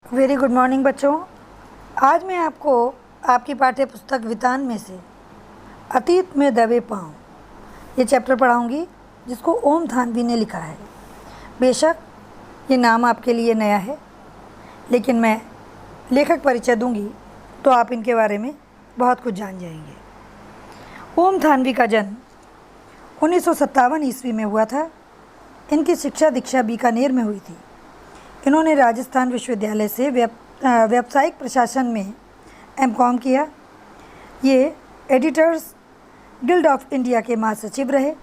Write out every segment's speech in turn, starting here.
Very good morning बच्चों। आज मैं आपको आपकी पाठ्य पुस्तक वितान में से अतीत में दबे पाँव ये चैप्टर पढ़ाऊंगी, जिसको ओम थानवी ने लिखा है। बेशक ये नाम आपके लिए नया है, लेकिन मैं लेखक परिचय दूंगी तो आप इनके बारे में बहुत कुछ जान जाएंगे। ओम थानवी का जन्म 1957 ईस्वी में हुआ था। इनकी शिक्षा दीक्षा बीकानेर में हुई थी। इन्होंने राजस्थान विश्वविद्यालय से व्यावसायिक प्रशासन में एमकॉम किया। ये एडिटर्स गिल्ड ऑफ इंडिया के महासचिव रहे।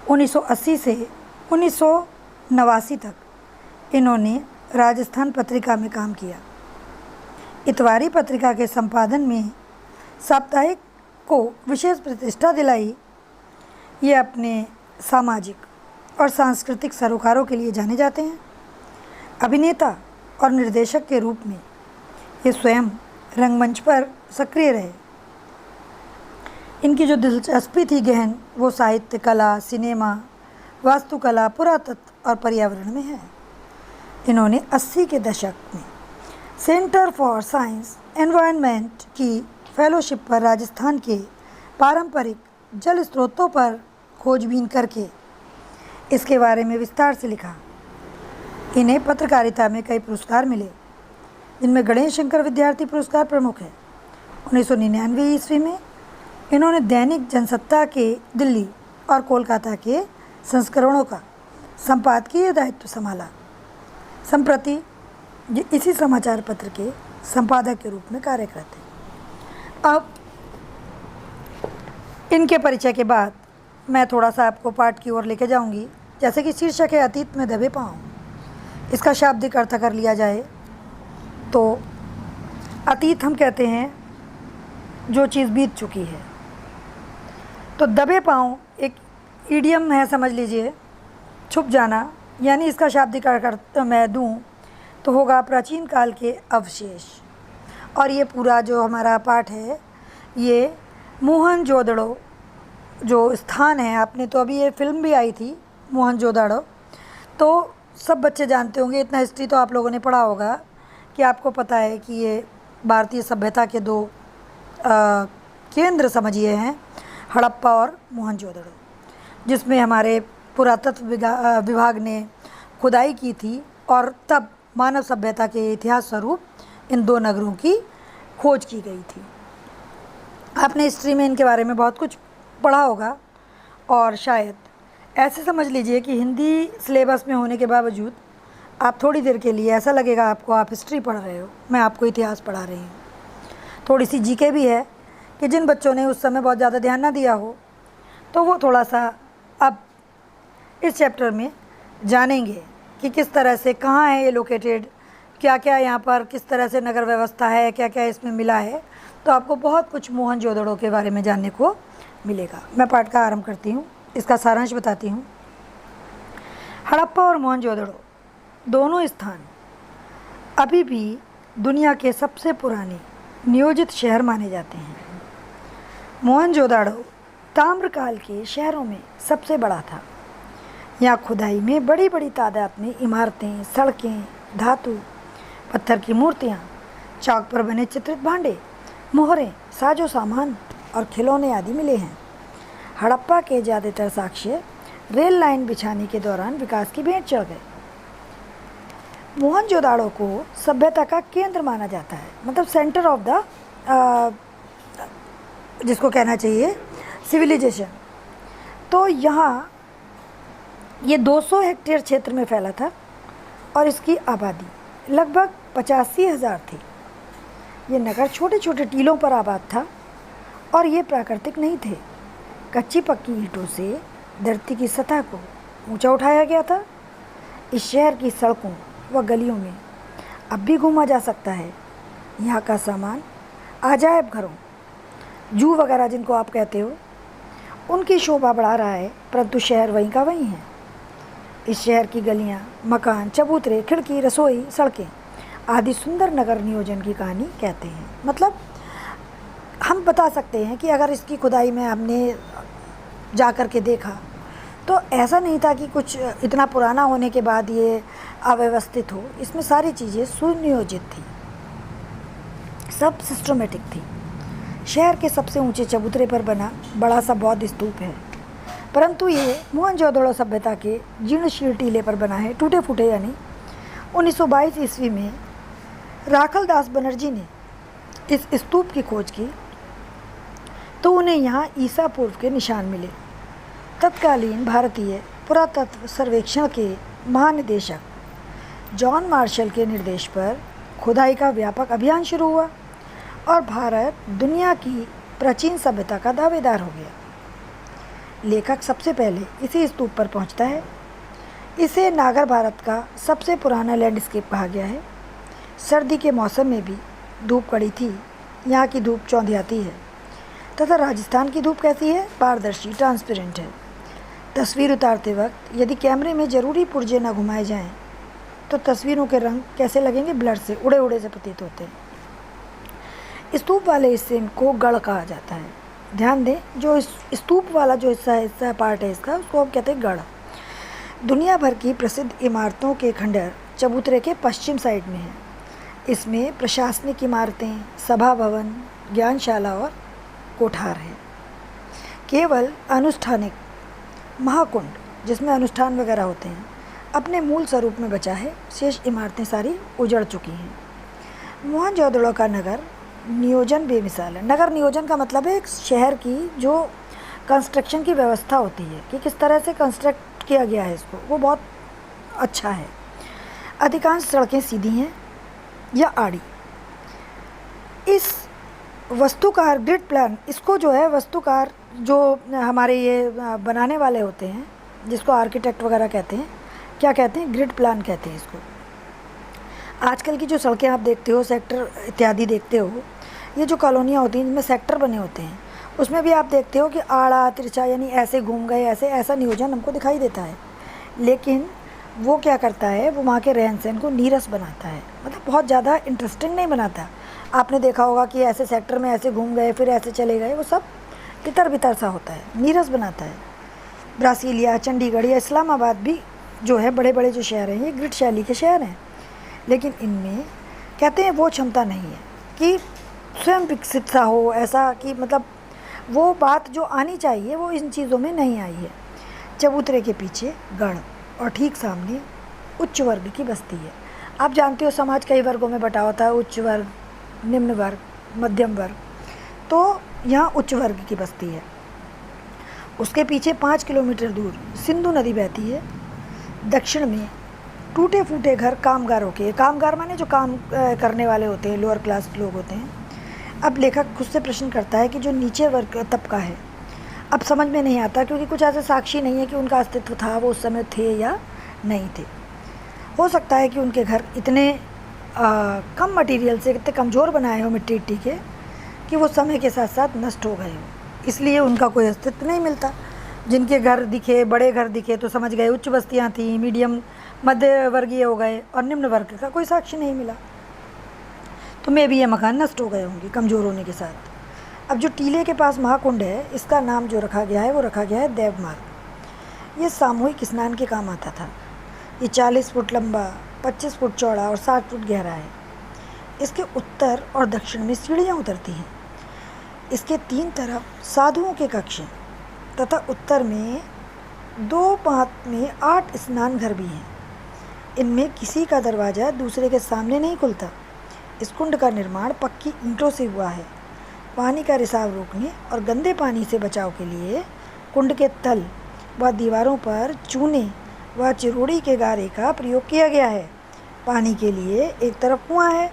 1980 से 1989 तक इन्होंने राजस्थान पत्रिका में काम किया। इतवारी पत्रिका के संपादन में साप्ताहिक को विशेष प्रतिष्ठा दिलाई। ये अपने सामाजिक और सांस्कृतिक सरोकारों के लिए जाने जाते हैं। अभिनेता और निर्देशक के रूप में ये स्वयं रंगमंच पर सक्रिय रहे। इनकी जो दिलचस्पी थी गहन, वो साहित्य, कला, सिनेमा, वास्तुकला, पुरातत्व और पर्यावरण में है। इन्होंने 80 के दशक में सेंटर फॉर साइंस एनवायरनमेंट की फेलोशिप पर राजस्थान के पारंपरिक जल स्रोतों पर खोजबीन करके इसके बारे में विस्तार से लिखा। इन्हें पत्रकारिता में कई पुरस्कार मिले, जिनमें गणेश शंकर विद्यार्थी पुरस्कार प्रमुख है। 1999 ईस्वी में इन्होंने दैनिक जनसत्ता के दिल्ली और कोलकाता के संस्करणों का संपादकीय दायित्व संभाला। संप्रति ये इसी समाचार पत्र के संपादक के रूप में कार्य करते हैं। अब इनके परिचय के बाद मैं थोड़ा सा आपको पाठ की ओर लेके जाऊंगी। जैसे कि शीर्षक है अतीत में दबे पाँव। इसका शाब्दिक अर्थ अगर लिया जाए तो अतीत हम कहते हैं जो चीज़ बीत चुकी है। तो दबे पाँव एक इडियम है, समझ लीजिए, छुप जाना। यानी इसका शाब्दिक अर्थ मैं दूं तो होगा प्राचीन काल के अवशेष। और ये पूरा जो हमारा पाठ है ये मोहनजोदड़ो जो स्थान है, आपने तो अभी ये फिल्म भी आई थी मोहनजोदड़ो, तो सब बच्चे जानते होंगे। इतना हिस्ट्री तो आप लोगों ने पढ़ा होगा कि आपको पता है कि ये भारतीय सभ्यता के दो केंद्र समझिए हैं, हड़प्पा और मोहनजोदड़ो, जिसमें हमारे पुरातत्व विभाग ने खुदाई की थी और तब मानव सभ्यता के इतिहास स्वरूप इन दो नगरों की खोज की गई थी। आपने हिस्ट्री में इनके बारे में बहुत कुछ पढ़ा होगा। और शायद ऐसे समझ लीजिए कि हिंदी सिलेबस में होने के बावजूद आप थोड़ी देर के लिए ऐसा लगेगा आपको आप हिस्ट्री पढ़ रहे हो, मैं आपको इतिहास पढ़ा रही हूँ। थोड़ी सी जीके भी है कि जिन बच्चों ने उस समय बहुत ज़्यादा ध्यान ना दिया हो तो वो थोड़ा सा अब इस चैप्टर में जानेंगे कि किस तरह से, कहाँ है ये लोकेटेड, क्या क्या यहाँ पर किस तरह से नगर व्यवस्था है, क्या क्या इसमें मिला है। तो आपको बहुत कुछ मोहनजोदड़ो के बारे में जानने को मिलेगा। मैं पाठ का आरंभ करती हूँ, इसका सारांश बताती हूँ। हड़प्पा और मोहनजोदड़ो दोनों स्थान अभी भी दुनिया के सबसे पुराने नियोजित शहर माने जाते हैं। मोहनजोदड़ो ताम्रकाल के शहरों में सबसे बड़ा था। यहाँ खुदाई में बड़ी बड़ी तादाद में इमारतें, सड़कें, धातु पत्थर की मूर्तियाँ, चाक पर बने चित्रित भांडे, मोहरें, साजो सामान और खिलौने आदि मिले हैं। हड़प्पा के ज़्यादातर साक्ष्य रेल लाइन बिछाने के दौरान विकास की भेंट चढ़ गए। मोहनजोदड़ो को सभ्यता का केंद्र माना जाता है, मतलब सेंटर ऑफ द जिसको कहना चाहिए सिविलाइजेशन। तो यहाँ ये 200 हेक्टेयर क्षेत्र में फैला था और इसकी आबादी लगभग 85,000 थी। ये नगर छोटे छोटे टीलों पर आबाद था और ये प्राकृतिक नहीं थे। कच्ची पक्की ईंटों से धरती की सतह को ऊंचा उठाया गया था। इस शहर की सड़कों व गलियों में अब भी घूमा जा सकता है। यहाँ का सामान अजायब घरों, जू वगैरह जिनको आप कहते हो, उनकी शोभा बढ़ा रहा है, परंतु शहर वहीं का वहीं है। इस शहर की गलियाँ, मकान, चबूतरे, खिड़की, रसोई, सड़कें आदि सुंदर नगर नियोजन की कहानी कहते हैं। मतलब हम बता सकते हैं कि अगर इसकी खुदाई में हमने जा कर के देखा तो ऐसा नहीं था कि कुछ इतना पुराना होने के बाद ये अव्यवस्थित हो, इसमें सारी चीज़ें सुनियोजित थी, सब सिस्टमेटिक थी। शहर के सबसे ऊंचे चबूतरे पर बना बड़ा सा बौद्ध स्तूप है, परंतु ये मोहनजोदड़ो सभ्यता के जीर्णशीर्ण टीले पर बना है, टूटे फूटे। यानी 1922 ईस्वी में राखल दास बनर्जी ने इस स्तूप की खोज की तो उन्हें यहाँ ईसा पूर्व के निशान मिले। तत्कालीन भारतीय पुरातत्व सर्वेक्षण के महानिदेशक जॉन मार्शल के निर्देश पर खुदाई का व्यापक अभियान शुरू हुआ और भारत दुनिया की प्राचीन सभ्यता का दावेदार हो गया। लेखक सबसे पहले इसी स्तूप पर पहुंचता है। इसे नागर भारत का सबसे पुराना लैंडस्केप कहा गया है। सर्दी के मौसम में भी धूप कड़ी थी, यहाँ की धूप चौंधियाती है, तथा राजस्थान की धूप कैसी है? पारदर्शी, ट्रांसपेरेंट है। तस्वीर उतारते वक्त यदि कैमरे में ज़रूरी पुर्जे न घुमाए जाएं, तो तस्वीरों के रंग कैसे लगेंगे? ब्लर से, उड़े उड़े से प्रतीत होते हैं। स्तूप वाले हिस्से को गढ़ कहा जाता है। ध्यान दें, जो स्तूप वाला जो हिस्सा पार्ट है इसका, उसको हम कहते हैं गढ़। दुनिया भर की प्रसिद्ध इमारतों के खंडर चबूतरे के पश्चिम साइड में है। इसमें प्रशासनिक इमारतें, सभा भवन, ज्ञानशाला और कोठार है। केवल अनुष्ठानिक महाकुंड, जिसमें अनुष्ठान वगैरह होते हैं, अपने मूल स्वरूप में बचा है। शेष इमारतें सारी उजड़ चुकी हैं। मोहनजोदड़ो का नगर नियोजन बेमिसाल है। नगर नियोजन का मतलब है एक शहर की जो कंस्ट्रक्शन की व्यवस्था होती है कि किस तरह से कंस्ट्रक्ट किया गया है इसको, वो बहुत अच्छा है। अधिकांश सड़कें सीधी हैं या आड़ी। इस वास्तुकार ग्रिड प्लान, इसको जो है वास्तुकार जो हमारे ये बनाने वाले होते हैं, जिसको आर्किटेक्ट वगैरह कहते हैं, क्या कहते हैं? ग्रिड प्लान कहते हैं इसको। आजकल की जो सड़कें आप देखते हो, सेक्टर इत्यादि देखते हो, ये जो कॉलोनियाँ होती हैं जिनमें सेक्टर बने होते हैं, उसमें भी आप देखते हो कि आड़ा तिरछा, यानी ऐसे घूम गए, ऐसा नियोजन हमको दिखाई देता है। लेकिन वो क्या करता है, वो वहाँ के रहन सहन को नीरस बनाता है, मतलब बहुत ज़्यादा इंटरेस्टिंग नहीं बनाता। आपने देखा होगा कि ऐसे सेक्टर में ऐसे घूम गए फिर ऐसे चले गए, वो सब तितर बितर सा होता है, नीरस बनाता है। ब्रासीलिया, चंडीगढ़ या इस्लामाबाद भी जो है बड़े बड़े जो शहर हैं, ये ग्रिड शैली के शहर हैं। लेकिन इनमें कहते हैं वो क्षमता नहीं है कि स्वयं विकसित सा हो, ऐसा कि मतलब वो बात जो आनी चाहिए वो इन चीज़ों में नहीं आई है। चबूतरे के पीछे गढ़ और ठीक सामने उच्च वर्ग की बस्ती है। आप जानते हो समाज कई वर्गों में बटा होता है, उच्च वर्ग, निम्न वर्ग, मध्यम वर्ग। तो यहाँ उच्च वर्ग की बस्ती है। उसके पीछे 5 किलोमीटर दूर सिंधु नदी बहती है। दक्षिण में टूटे फूटे घर कामगारों के, कामगार माने जो काम करने वाले होते हैं, लोअर क्लास लोग होते हैं। अब लेखक खुद से प्रश्न करता है कि जो नीचे वर्ग तबका है, अब समझ में नहीं आता क्योंकि कुछ ऐसे साक्षी नहीं है कि उनका अस्तित्व था, वो उस समय थे या नहीं थे। हो सकता है कि उनके घर इतने कम मटेरियल से, इतने कमज़ोर बनाए हो मिट्टी इट्टी के, कि वो समय के साथ साथ नष्ट हो गए हो, इसलिए उनका कोई अस्तित्व नहीं मिलता। जिनके घर दिखे, बड़े घर दिखे, तो समझ गए उच्च बस्तियाँ थीं, मीडियम मध्य वर्गीय हो गए, और निम्न वर्ग का कोई साक्ष्य नहीं मिला। तो मे भी ये मकान नष्ट हो गए होंगे कमज़ोर होने के साथ। अब जो टीले के पास महाकुंड है, इसका नाम जो रखा गया है वो रखा गया है देवमार्ग। ये सामूहिक स्नान के काम आता था। ये 40 फुट लंबा, 25 फुट चौड़ा और 60 फुट गहरा है। इसके उत्तर और दक्षिण में सीढ़ियाँ उतरती हैं। इसके 3 तरफ साधुओं के कक्ष हैं तथा उत्तर में 2 पात में 8 स्नान घर भी हैं। इनमें किसी का दरवाज़ा दूसरे के सामने नहीं खुलता। इस कुंड का निर्माण पक्की ईंटों से हुआ है। पानी का रिसाव रोकने और गंदे पानी से बचाव के लिए कुंड के तल व दीवारों पर चूने व चिरोड़ी के गारे का प्रयोग किया गया है। पानी के लिए एक तरफ कुआं है,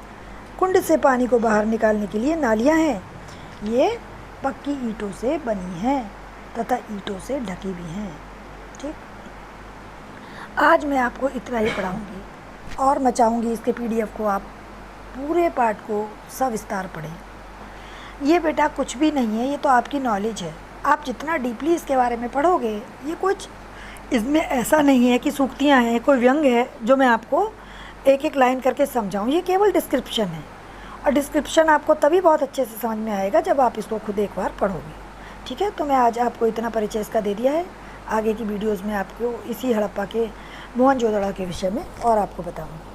कुंड से पानी को बाहर निकालने के लिए नालियां हैं। ये पक्की ईंटों से बनी हैं तथा ईंटों से ढकी भी हैं। ठीक, आज मैं आपको इतना ही पढ़ाऊँगी और मैं चाहूँगी इसके PDF को आप पूरे पाठ को सविस्तार पढ़ें। ये बेटा कुछ भी नहीं है, ये तो आपकी नॉलेज है। आप जितना डीपली इसके बारे में पढ़ोगे, ये कुछ इसमें ऐसा नहीं है कि सूक्तियाँ हैं, कोई व्यंग है जो मैं आपको एक एक लाइन करके समझाऊँ। ये केवल डिस्क्रिप्शन है, और डिस्क्रिप्शन आपको तभी बहुत अच्छे से समझ में आएगा जब आप इसको खुद एक बार पढ़ोगे। ठीक है, तो मैं आज आपको इतना परिचय इसका दे दिया है। आगे की वीडियोज़ में आपको इसी हड़प्पा के मोहनजोदड़ो के विषय में और आपको बताऊँगी।